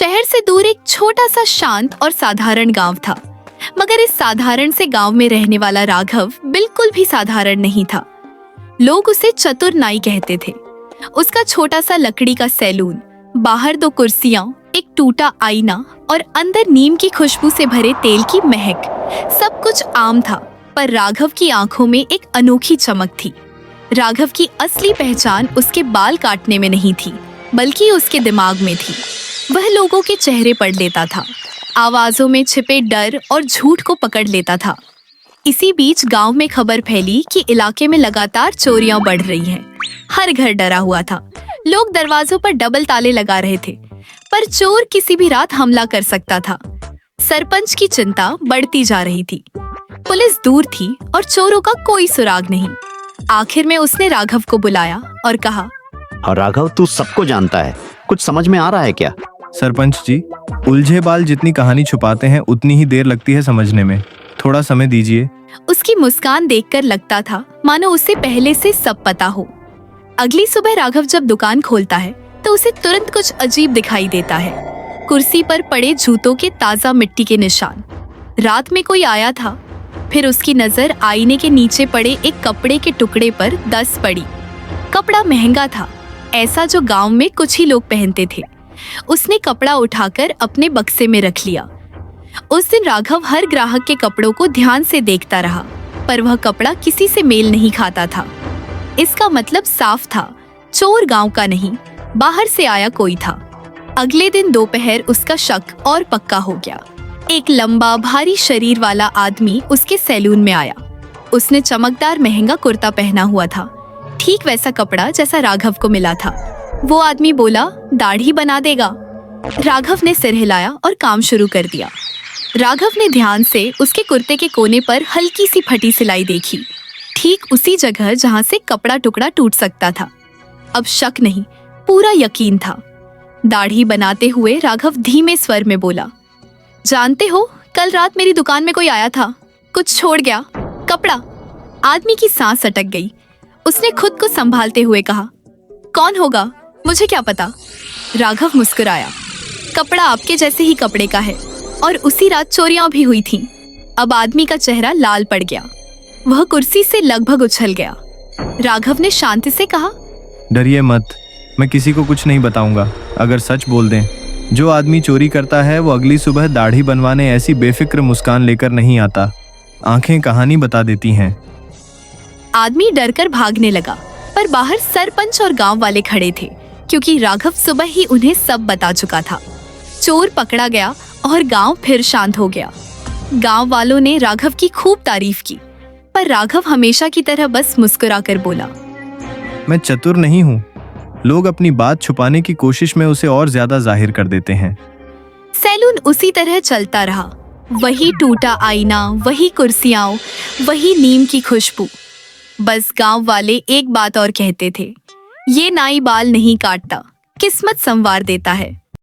शहर से दूर एक छोटा सा शांत और साधारण गांव था। मगर इस साधारण से गांव में रहने वाला राघव बिल्कुल भी साधारण नहीं था। लोग उसे चतुर नाई कहते थे। उसका छोटा सा लकड़ी का सैलून, बाहर 2 कुर्सियां, एक टूटा आईना और अंदर नीम की खुशबू से भरे तेल की महक, सब कुछ आम था। पर राघव की आंखों में एक अनोखी चमक थी। राघव की असली पहचान उसके बाल काटने में नहीं थी, बल्कि उसके दिमाग में थी। वह लोगों के चेहरे पढ़ लेता था, आवाजों में छिपे डर और झूठ को पकड़ लेता था। इसी बीच गांव में खबर फैली कि इलाके में लगातार चोरियां बढ़ रही हैं। हर घर डरा हुआ था। लोग दरवाजों पर डबल ताले लगा रहे थे, पर चोर किसी भी रात हमला कर सकता था। सरपंच की चिंता बढ़ती जा रही थी। पुलिस दूर थी और चोरों का कोई सुराग नहीं। आखिर में उसने राघव को बुलाया और कहा, और राघव, तू सबको जानता है, कुछ समझ में आ रहा है क्या? सरपंच जी, उलझे बाल जितनी कहानी छुपाते हैं उतनी ही देर लगती है समझने में। थोड़ा समय दीजिए। उसकी मुस्कान देखकर लगता था मानो उसे पहले से सब पता हो। अगली सुबह राघव जब दुकान खोलता है तो उसे तुरंत कुछ अजीब दिखाई देता है। कुर्सी पर पड़े जूतों के ताजा मिट्टी के निशान। रात में कोई आया था। फिर उसकी नजर आईने के नीचे पड़े एक कपड़े के टुकड़े पर दस पड़ी। कपड़ा महंगा था, ऐसा जो गांव में कुछ ही लोग पहनते थे। उसने कपड़ा उठाकर अपने बक्से में रख लिया। उस दिन राघव हर ग्राहक के कपड़ों को ध्यान से देखता रहा, पर वह कपड़ा किसी से मेल नहीं खाता था। इसका मतलब साफ था, चोर गांव का नहीं, बाहर से आया कोई था। अगले दिन दोपहर उसका शक और पक्का हो गया। एक लंबा भारी शरीर वाला आदमी उसके सैलून में आया। उसने चमकदार महंगा कुर्ता पहना हुआ था, ठीक वैसा कपड़ा जैसा राघव को मिला था। वो आदमी बोला, दाढ़ी बना देगा। राघव ने सिर हिलाया और काम शुरू कर दिया। राघव ने ध्यान से उसके कुर्ते के कोने पर हल्की सी फटी सिलाई देखी, ठीक उसी जगह जहां से कपड़ा टुकड़ा टूट सकता था। अब शक नहीं, पूरा यकीन था। दाढ़ी बनाते हुए राघव धीमे स्वर में बोला, जानते हो, कल रात मेरी दुकान में कोई आया था, कुछ छोड़ गया, कपड़ा। आदमी की सांस अटक गई। उसने खुद को संभालते हुए कहा, कौन होगा, मुझे क्या पता। राघव मुस्कुराया, कपड़ा आपके जैसे ही कपड़े का है, और उसी रात चोरियां भी हुई थीं। अब आदमी का चेहरा लाल पड़ गया। वह कुर्सी से लगभग उछल गया। राघव ने शांति से कहा, डरिए मत, मैं किसी को कुछ नहीं बताऊंगा। अगर सच बोल दें, जो आदमी चोरी करता है वो अगली सुबह दाढ़ी बनवाने ऐसी बेफिक्र मुस्कान लेकर नहीं आता। आंखें कहानी बता देती हैं। आदमी डरकर भागने लगा, पर बाहर सरपंच और गांव वाले खड़े थे, क्योंकि राघव सुबह ही उन्हें सब बता चुका था। चोर पकड़ा गया और गांव फिर शांत हो गया। गांव वालों ने राघव की खूब तारीफ की, पर राघव हमेशा की तरह बस मुस्कुरा कर बोला, मैं चतुर नहीं हूँ। लोग अपनी बात छुपाने की कोशिश में उसे और ज्यादा जाहिर कर देते हैं। सैलून उसी तरह चलता रहा। वही टूटा आईना, वही कुर्सियां, वही नीम की खुशबू। बस गांव वाले एक बात और कहते थे, ये नाई बाल नहीं काटता, किस्मत संवार देता है।